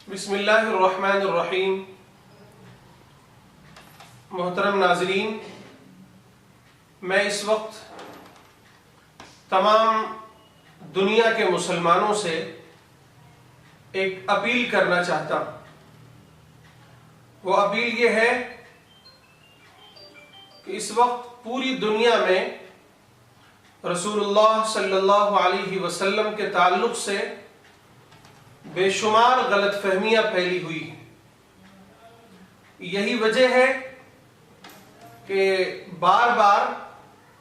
بسم اللہ الرحمن الرحیم۔ محترم ناظرین، میں اس وقت تمام دنیا کے مسلمانوں سے ایک اپیل کرنا چاہتا ہوں۔ وہ اپیل یہ ہے کہ اس وقت پوری دنیا میں رسول اللہ صلی اللہ علیہ وسلم کے تعلق سے بے شمار غلط فہمیاں پھیلی ہوئی ہیں۔ یہی وجہ ہے کہ بار بار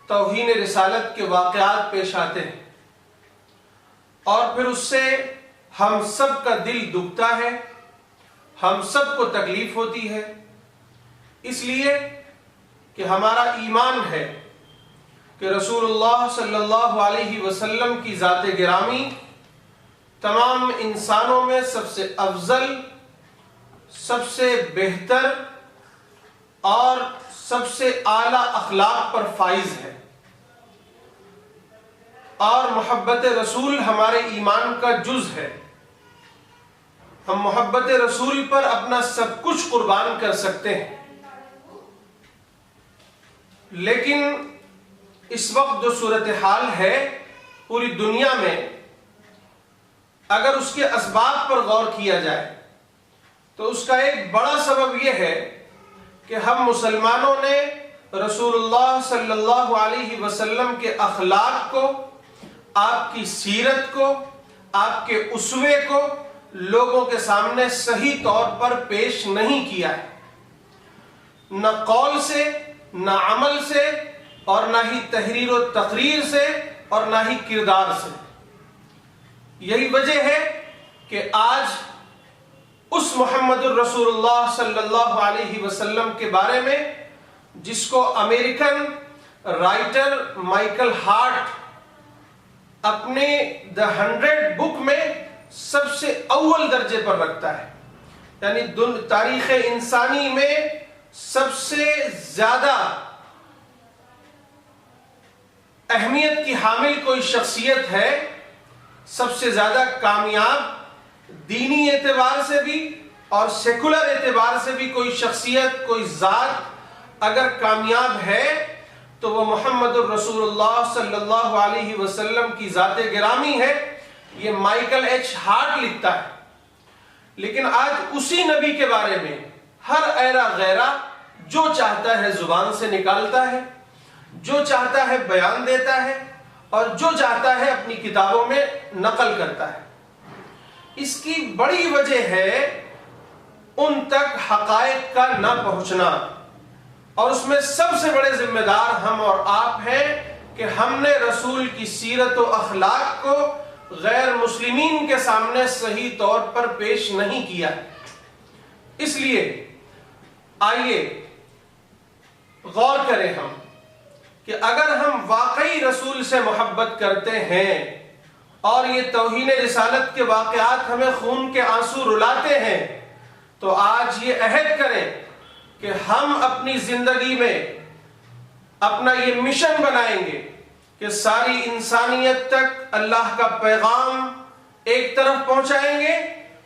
توہین رسالت کے واقعات پیش آتے ہیں اور پھر اس سے ہم سب کا دل دکھتا ہے، ہم سب کو تکلیف ہوتی ہے، اس لیے کہ ہمارا ایمان ہے کہ رسول اللہ صلی اللہ علیہ وسلم کی ذات گرامی تمام انسانوں میں سب سے افضل، سب سے بہتر اور سب سے اعلیٰ اخلاق پر فائز ہے، اور محبت رسول ہمارے ایمان کا جز ہے۔ ہم محبت رسول پر اپنا سب کچھ قربان کر سکتے ہیں، لیکن اس وقت جو صورتحال ہے پوری دنیا میں، اگر اس کے اسباب پر غور کیا جائے تو اس کا ایک بڑا سبب یہ ہے کہ ہم مسلمانوں نے رسول اللہ صلی اللہ علیہ وسلم کے اخلاق کو، آپ کی سیرت کو، آپ کے اسوے کو لوگوں کے سامنے صحیح طور پر پیش نہیں کیا ہے، نہ قول سے، نہ عمل سے، اور نہ ہی تحریر و تقریر سے، اور نہ ہی کردار سے۔ یہی وجہ ہے کہ آج اس محمد الرسول اللہ صلی اللہ علیہ وسلم کے بارے میں جس کو امریکن رائٹر مائیکل ہارٹ اپنے دی 100 بک میں سب سے اول درجے پر رکھتا ہے، یعنی تاریخ انسانی میں سب سے زیادہ اہمیت کی حامل کوئی شخصیت ہے، سب سے زیادہ کامیاب دینی اعتبار سے بھی اور سیکولر اعتبار سے بھی کوئی شخصیت، کوئی ذات اگر کامیاب ہے تو وہ محمد الرسول اللہ صلی اللہ علیہ وسلم کی ذات گرامی ہے۔ یہ مائیکل ایچ ہارٹ لکھتا ہے۔ لیکن آج اسی نبی کے بارے میں ہر ایرا غیرہ جو چاہتا ہے زبان سے نکالتا ہے، جو چاہتا ہے بیان دیتا ہے، اور جو چاہتا ہے اپنی کتابوں میں نقل کرتا ہے۔ اس کی بڑی وجہ ہے ان تک حقائق کا نہ پہنچنا، اور اس میں سب سے بڑے ذمہ دار ہم اور آپ ہیں کہ ہم نے رسول کی سیرت و اخلاق کو غیر مسلمین کے سامنے صحیح طور پر پیش نہیں کیا۔ اس لیے آئیے غور کریں ہم کہ اگر ہم واقعی رسول سے محبت کرتے ہیں اور یہ توہین رسالت کے واقعات ہمیں خون کے آنسو رلاتے ہیں، تو آج یہ عہد کریں کہ ہم اپنی زندگی میں اپنا یہ مشن بنائیں گے کہ ساری انسانیت تک اللہ کا پیغام ایک طرف پہنچائیں گے،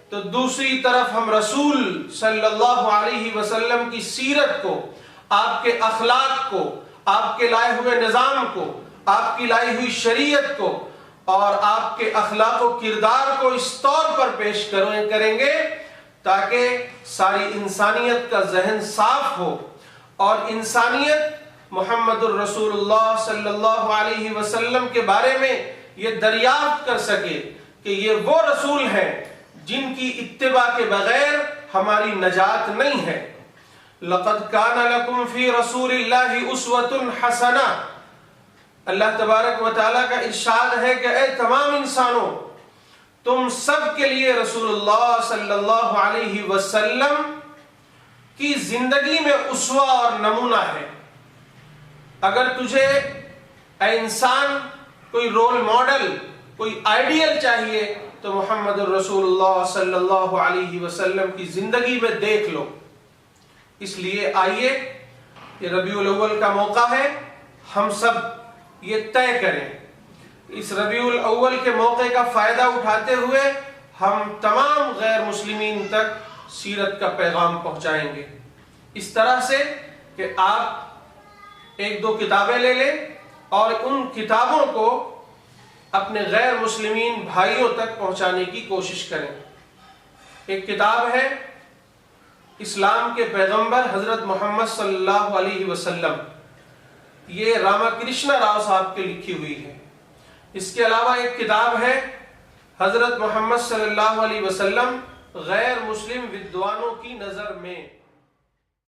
تو دوسری طرف ہم رسول صلی اللہ علیہ وسلم کی سیرت کو، آپ کے اخلاق کو، آپ کے لائے ہوئے نظام کو، آپ کی لائی ہوئی شریعت کو اور آپ کے اخلاق و کردار کو اس طور پر پیش کریں گے تاکہ ساری انسانیت کا ذہن صاف ہو اور انسانیت محمد الرسول اللہ صلی اللہ علیہ وسلم کے بارے میں یہ دریافت کر سکے کہ یہ وہ رسول ہیں جن کی اتباع کے بغیر ہماری نجات نہیں ہے۔ لَقَدْ كَانَ لَكُمْ فِي رَسُولِ اللَّهِ أُسْوَةٌ حَسَنَةٌ۔ اللہ تبارک و تعالیٰ کا ارشاد ہے کہ اے تمام انسانوں، تم سب کے لیے رسول اللہ صلی اللہ علیہ وسلم کی زندگی میں اسوہ اور نمونہ ہے۔ اگر تجھے اے انسان کوئی رول ماڈل، کوئی آئیڈیل چاہیے تو محمد الرسول اللہ صلی اللہ علیہ وسلم کی زندگی میں دیکھ لو۔ اس لیے آئیے، یہ ربیع الاول کا موقع ہے، ہم سب یہ طے کریں، اس ربیع الاول کے موقع کا فائدہ اٹھاتے ہوئے ہم تمام غیر مسلمین تک سیرت کا پیغام پہنچائیں گے، اس طرح سے کہ آپ ایک دو کتابیں لے لیں اور ان کتابوں کو اپنے غیر مسلمین بھائیوں تک پہنچانے کی کوشش کریں۔ ایک کتاب ہے اسلام کے پیغمبر حضرت محمد صلی اللہ علیہ وسلم، یہ راما کرشنا راؤ صاحب کے لکھی ہوئی ہے۔ اس کے علاوہ ایک کتاب ہے حضرت محمد صلی اللہ علیہ وسلم غیر مسلم ودوانوں کی نظر میں۔